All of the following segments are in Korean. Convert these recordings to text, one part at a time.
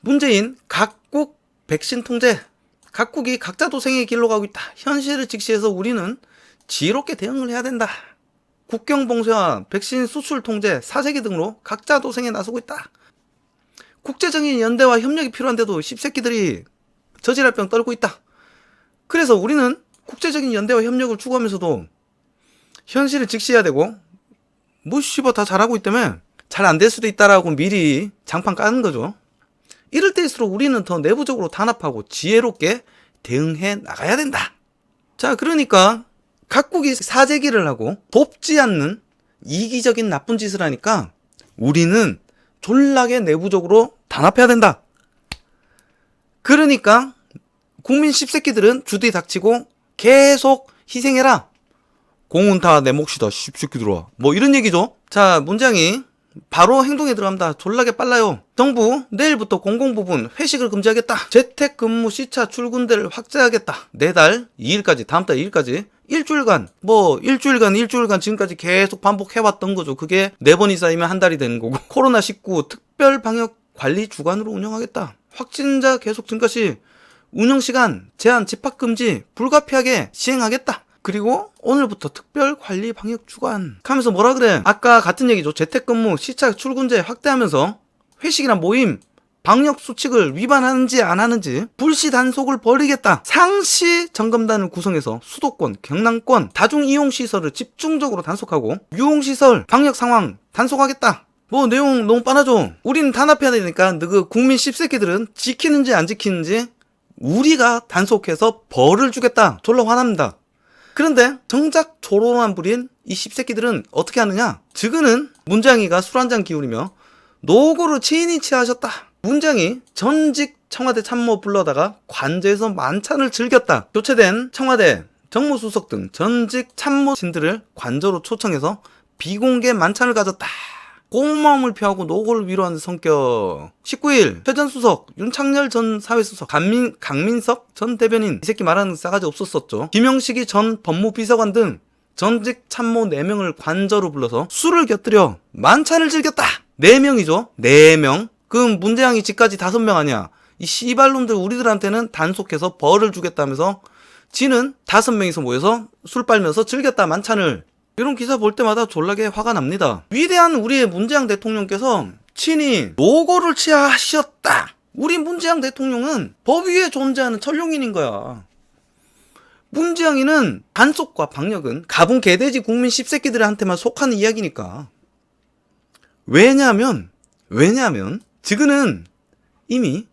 문재인 각국 백신 통제. 각국이 각자 도생의 길로 가고 있다. 현실을 직시해서 우리는 지혜롭게 대응을 해야 된다. 국경 봉쇄와 백신 수출 통제, 사재기 등으로 각자 도생에 나서고 있다. 국제적인 연대와 협력이 필요한데도 씹새끼들이 저질할 병 떨고 있다. 그래서 우리는 국제적인 연대와 협력을 추구하면서도 현실을 직시해야 되고, 뭐 씨발 다 잘하고 있다며 잘 안 될 수도 있다라고 미리 장판 까는 거죠. 이럴 때일수록 우리는 더 내부적으로 단합하고 지혜롭게 대응해 나가야 된다. 자, 그러니까 각국이 사재기를 하고 돕지 않는 이기적인 나쁜 짓을 하니까 우리는 졸라게 내부적으로 단합해야 된다. 그러니까 국민 씹새끼들은 주디 닥치고 계속 희생해라. 공은 다 내 몫이다 씹새끼들아, 뭐 이런 얘기죠. 자, 문장이 바로 행동에 들어갑니다. 졸라게 빨라요. 정부 내일부터 공공부문 회식을 금지하겠다. 재택근무 시차 출근대를 확대하겠다. 내달 2일까지, 다음달 2일까지 일주일간 지금까지 계속 반복해왔던 거죠. 그게 4번이 쌓이면 한 달이 되는 거고. 코로나19 특별방역관리주간으로 운영하겠다. 확진자 계속 증가 시 운영시간 제한, 집합금지 불가피하게 시행하겠다. 그리고 오늘부터 특별관리 방역주간 하면서 뭐라 그래? 아까 같은 얘기죠. 재택근무 시차 출근제 확대하면서 회식이나 모임 방역수칙을 위반하는지 안 하는지 불시 단속을 벌이겠다. 상시 점검단을 구성해서 수도권, 경남권 다중이용시설을 집중적으로 단속하고 유흥시설 방역상황 단속하겠다. 뭐 내용 너무 뻔하죠. 우리는 단합해야 되니까 그 국민 씹새끼들은 지키는지 안 지키는지 우리가 단속해서 벌을 주겠다. 졸라 화납니다. 그런데 정작 조롱한 부린 이 씹새끼들은 어떻게 하느냐? 지금은 문장이가 술 한잔 기울이며 노고를 체인이 취하셨다. 문장이 전직 청와대 참모 불러다가 관저에서 만찬을 즐겼다. 교체된 청와대 정무수석 등 전직 참모진들을 관저로 초청해서 비공개 만찬을 가졌다. 고마움을 표하고 노고를 위로하는 성격. 19일 회전수석 윤창열 전 사회수석, 강민석 전 대변인, 이 새끼 말하는 싸가지 없었었죠. 김영식이 전 법무비서관 등 전직 참모 4명을 관저로 불러서 술을 곁들여 만찬을 즐겼다. 4명이죠. 4명. 그럼 문재양이 집까지 5명 아니야. 이 씨발놈들 우리들한테는 단속해서 벌을 주겠다면서 지는 5명이서 모여서 술 빨면서 즐겼다, 만찬을. 이런 기사 볼 때마다 졸라게 화가 납니다. 위대한 우리의 문재양 대통령께서 친히 노고를 취하셨다. 우리 문재양 대통령은 법 위에 존재하는 천룡인인 거야. 문재양이는 단속과 방역은 가분 개돼지 국민 씹새끼들한테만 속하는 이야기니까. 왜냐하면 지금은 이미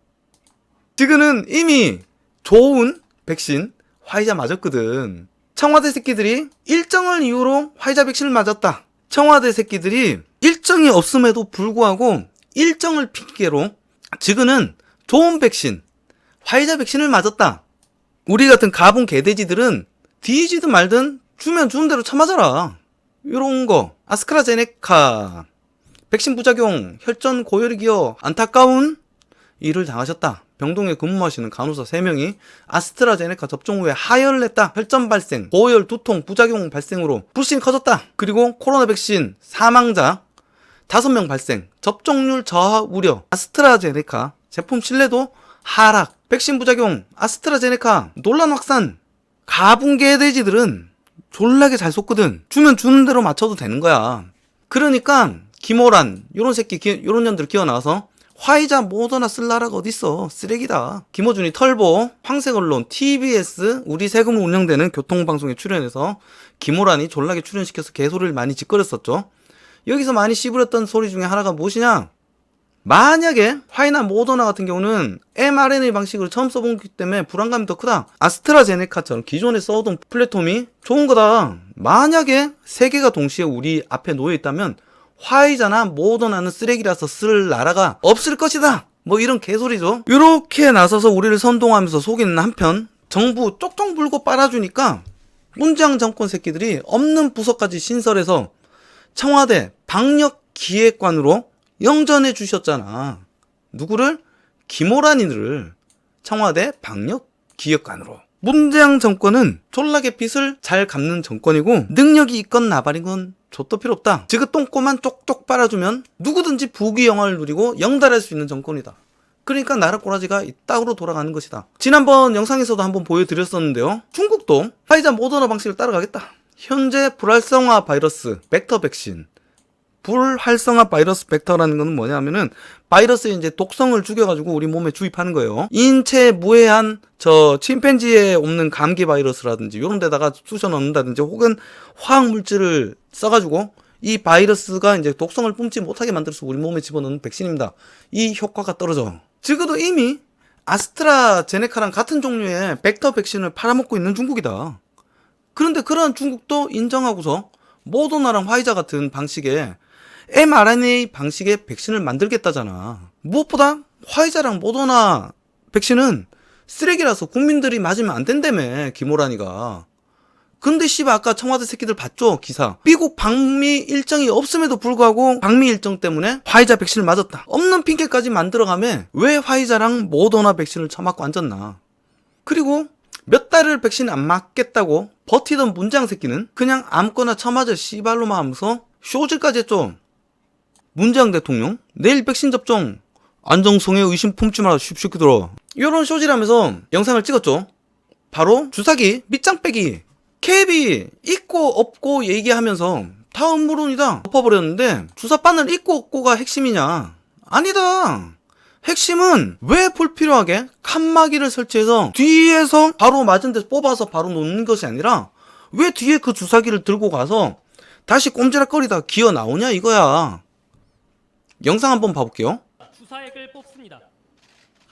좋은 백신 화이자 맞았거든. 청와대 새끼들이 일정을 이유로 화이자 백신을 맞았다. 청와대 새끼들이 일정이 없음에도 불구하고 일정을 핑계로 지금은 좋은 백신, 화이자 백신을 맞았다. 우리 같은 가분 개돼지들은 뒤지든 말든 주면 주는 대로 쳐맞아라. 요런 거. 아스트라제네카 백신 부작용, 혈전 고열이 기어 안타까운 일을 당하셨다. 병동에 근무하시는 간호사 3명이 아스트라제네카 접종 후에 하혈을 냈다. 혈전 발생, 고열, 두통, 부작용 발생으로 불신이 커졌다. 그리고 코로나 백신 사망자 5명 발생, 접종률 저하 우려, 아스트라제네카 제품 신뢰도 하락, 백신 부작용, 아스트라제네카 논란 확산. 가분개돼지들은 졸라게 잘 속거든. 주면 주는 대로 맞춰도 되는 거야. 그러니까 김호란 요런 새끼, 요런 년들 기어 나와서 화이자 모더나 쓸 나라가 어딨어. 쓰레기다. 김어준이 털보, 황색 언론, TBS, 우리 세금으로 운영되는 교통방송에 출연해서 김호란이 졸라게 출연시켜서 개소리를 많이 짓거렸었죠. 여기서 많이 씹으렸던 소리 중에 하나가 무엇이냐? 만약에 화이나 모더나 같은 경우는 mRNA 방식으로 처음 써보기 때문에 불안감이 더 크다. 아스트라제네카처럼 기존에 써오던 플랫폼이 좋은 거다. 만약에 3개가 동시에 우리 앞에 놓여있다면 화이자나 모더나는 쓰레기라서 쓸 나라가 없을 것이다. 뭐 이런 개소리죠. 이렇게 나서서 우리를 선동하면서 속이는 한편 정부 쪽쪽 물고 빨아주니까 문재양 정권 새끼들이 없는 부서까지 신설해서 청와대 방역기획관으로 영전해 주셨잖아. 누구를? 김호란이를 청와대 방역기획관으로. 문재양 정권은 졸라게 빚을 잘 갚는 정권이고 능력이 있건 나발인 건 좆도 필요 없다. 지그 똥꼬만 쪽쪽 빨아주면 누구든지 부귀영화를 누리고 영달할 수 있는 정권이다. 그러니까 나라 꼬라지가 이따구로 돌아가는 것이다. 지난번 영상에서도 한번 보여드렸었는데요. 중국도 화이자 모더나 방식을 따라가겠다. 현재 불활성화 바이러스 벡터 백신, 불활성화 바이러스 벡터라는 것은 뭐냐면은 바이러스의 이제 독성을 죽여가지고 우리 몸에 주입하는 거예요. 인체에 무해한 침팬지에 없는 감기 바이러스라든지 이런 데다가 쑤셔 넣는다든지 혹은 화학 물질을 써가지고 이 바이러스가 이제 독성을 뿜지 못하게 만들어서 우리 몸에 집어넣는 백신입니다. 이 효과가 떨어져. 적어도 이미 아스트라제네카랑 같은 종류의 벡터 백신을 팔아먹고 있는 중국이다. 그런데 그러한 중국도 인정하고서 모더나랑 화이자 같은 방식의 mRNA 방식의 백신을 만들겠다잖아. 무엇보다 화이자랑 모더나 백신은 쓰레기라서 국민들이 맞으면 안 된다며, 김호란이가. 근데 씨발 아까 청와대 새끼들 봤죠? 기사. 미국 방미 일정이 없음에도 불구하고 방미 일정 때문에 화이자 백신을 맞았다. 없는 핑계까지 만들어가며 왜 화이자랑 모더나 백신을 처맞고 앉았나. 그리고 몇 달을 백신 안 맞겠다고 버티던 문장 새끼는 그냥 아무거나 처맞아 씨발로만 하면서 쇼즈까지 했죠. 문재인 대통령 내일 백신 접종 안정성에 의심 품지 마라 쉽새끼들아. 이런 쇼지라면서 영상을 찍었죠. 바로 주사기 밑장 빼기 캡이 있고 없고 얘기하면서 다 음모론이다 덮어버렸는데 주사바늘 있고 없고가 핵심이냐? 아니다. 핵심은 왜 불필요하게 칸막이를 설치해서 뒤에서 바로 맞은 데서 뽑아서 바로 놓는 것이 아니라 왜 뒤에 그 주사기를 들고 가서 다시 꼼지락거리다 기어 나오냐 이거야. 영상 한번 봐볼게요. 주사액을 뽑습니다.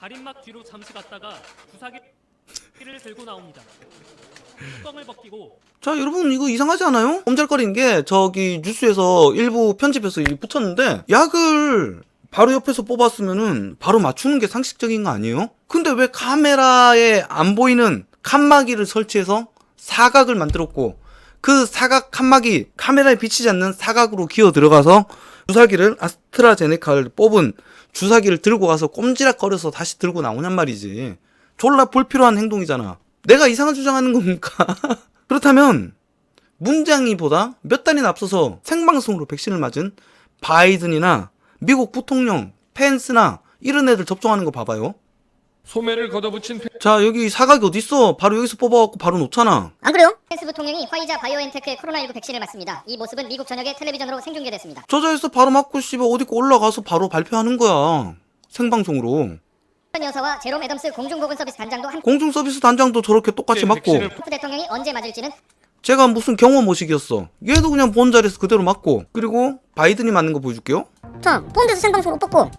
가림막 뒤로 잠시 갔다가 주사기를 들고 나옵니다. 뚜껑을 벗기고. 자 여러분 이거 이상하지 않아요? 꼼지락거리는 게 저기 뉴스에서 일부 편집해서 붙였는데 약을 바로 옆에서 뽑았으면은 바로 맞추는 게 상식적인 거 아니에요? 근데 왜 카메라에 안 보이는 칸막이를 설치해서 사각을 만들었고 그 사각 칸막이 카메라에 비치지 않는 사각으로 기어 들어가서 주사기를 아스트라제네카를 뽑은 주사기를 들고 가서 꼼지락거려서 다시 들고 나오냔 말이지. 졸라 불필요한 행동이잖아. 내가 이상한 주장하는 겁니까? 그렇다면 문장이보다 몇 달이나 앞서서 생방송으로 백신을 맞은 바이든이나 미국 부통령 펜스나 이런 애들 접종하는 거 봐봐요. 소매를 걷어붙인 자 여기 사각이 어딨어? 바로 여기서 뽑아갖고 바로 놓잖아. 안 그래요? 펜스 부통령이 화이자 바이오엔테크의 코로나19 백신을 맞습니다. 이 모습은 미국 전역의 텔레비전으로 생중계됐습니다. 저자에서 바로 맞고 씨발 어디 올라가서 바로 발표하는 거야. 생방송으로. 여사와 제롬 애덤스 공중보건서비스 단장도 한 공중서비스 단장도 저렇게 똑같이 맞고 트럼프 대통령이 언제 맞을지는 제가 무슨 경호모식이었어. 얘도 그냥 본 자리에서 그대로 맞고. 그리고 바이든이 맞는 거 보여줄게요. 자, 본데서 생방송으로 뽑고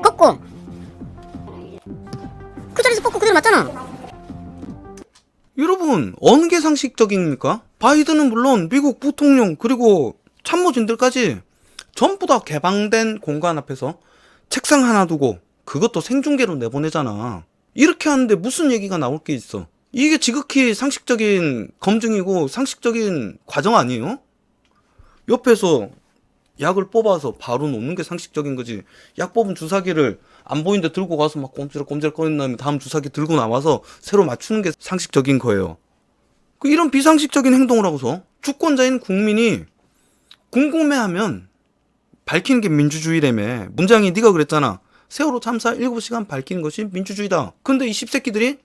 걷고 그 자리에서 뽑고 그대로 맞잖아. 여러분 어느 게 상식적입니까? 바이든은 물론 미국 부통령 그리고 참모진들까지 전부 다 개방된 공간 앞에서 책상 하나 두고 그것도 생중계로 내보내잖아. 이렇게 하는데 무슨 얘기가 나올 게 있어. 이게 지극히 상식적인 검증이고 상식적인 과정 아니에요? 옆에서 약을 뽑아서 바로 놓는 게 상식적인 거지. 약 뽑은 주사기를 안 보이는데 들고 가서 막 꼼지락꼼지락 거리는 다음에 다음 주사기 들고 나와서 새로 맞추는 게 상식적인 거예요. 이런 비상식적인 행동을 하고서 주권자인 국민이 궁금해하면 밝히는 게 민주주의라며. 문장이 네가 그랬잖아. 세월호 참사 7시간 밝히는 것이 민주주의다. 근데 이 씹새끼들이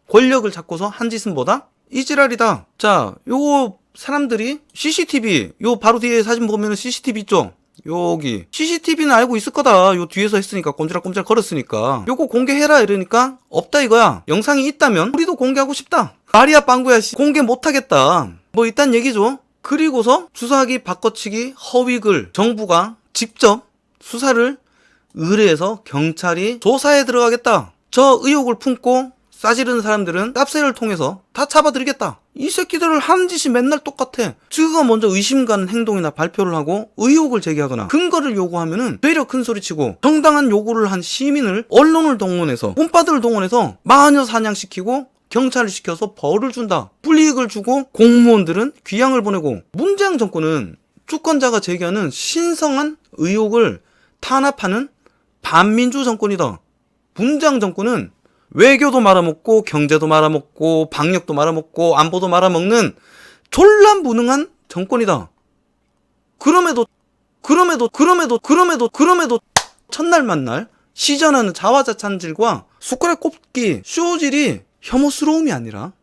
권력을 잡고서 한 짓은 뭐다? 이 지랄이다. 자, 요거 사람들이 CCTV, 요 바로 뒤에 사진 보면은 CCTV 있죠? 여기 CCTV는 알고 있을 거다. 요 뒤에서 했으니까 꼼지락꼼지락 거렸으니까 요거 공개해라 이러니까 없다 이거야. 영상이 있다면 우리도 공개하고 싶다. 말이야 빵구야 씨. 공개 못하겠다. 뭐 이딴 얘기죠. 그리고서 주사기 바꿔치기 허위글 정부가 직접 수사를 의뢰해서 경찰이 조사에 들어가겠다. 저 의혹을 품고 싸지르는 사람들은 짭새를 통해서 다 잡아들이겠다. 이 새끼들을 하는 짓이 맨날 똑같아. 지가 먼저 의심 가는 행동이나 발표를 하고 의혹을 제기하거나 근거를 요구하면은 되려 큰소리치고 정당한 요구를 한 시민을 언론을 동원해서 본파들을 동원해서 마녀 사냥시키고 경찰을 시켜서 벌을 준다. 불이익을 주고 공무원들은 귀양을 보내고 문재인 정권은 주권자가 제기하는 신성한 의혹을 탄압하는 반민주 정권이다. 문재인 정권은 외교도 말아먹고 경제도 말아먹고 방역도 말아먹고 안보도 말아먹는 졸라 무능한 정권이다. 그럼에도 첫날 만날 시전하는 자화자찬질과 숟가락 꼽기 쇼질이 혐오스러움이 아니라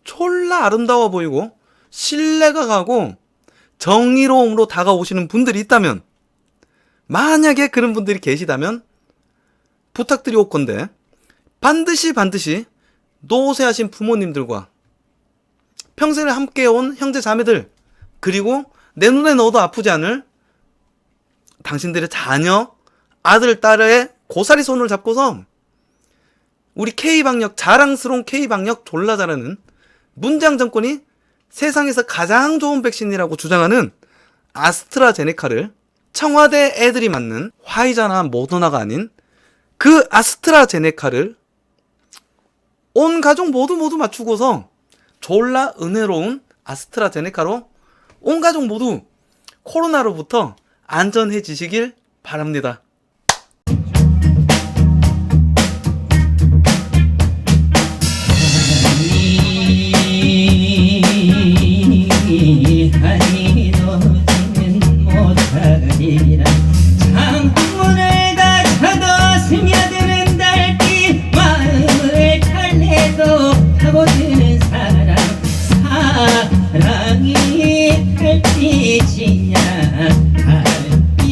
졸라 아름다워 보이고 신뢰가 가고 정의로움으로 다가오시는 분들이 있다면, 만약에 그런 분들이 계시다면 부탁드리올 건데, 반드시 노쇠하신 부모님들과 평생을 함께해온 형제 자매들, 그리고 내 눈에 넣어도 아프지 않을 당신들의 자녀, 아들, 딸의 고사리 손을 잡고서 우리 K방역, 자랑스러운 K방역 졸라 잘하는 문재인 정권이 세상에서 가장 좋은 백신이라고 주장하는 아스트라제네카를, 청와대 애들이 맞는 화이자나 모더나가 아닌 그 아스트라제네카를 온 가족 모두 맞추고서 졸라 은혜로운 아스트라제네카로 온 가족 모두 코로나로부터 안전해지시길 바랍니다.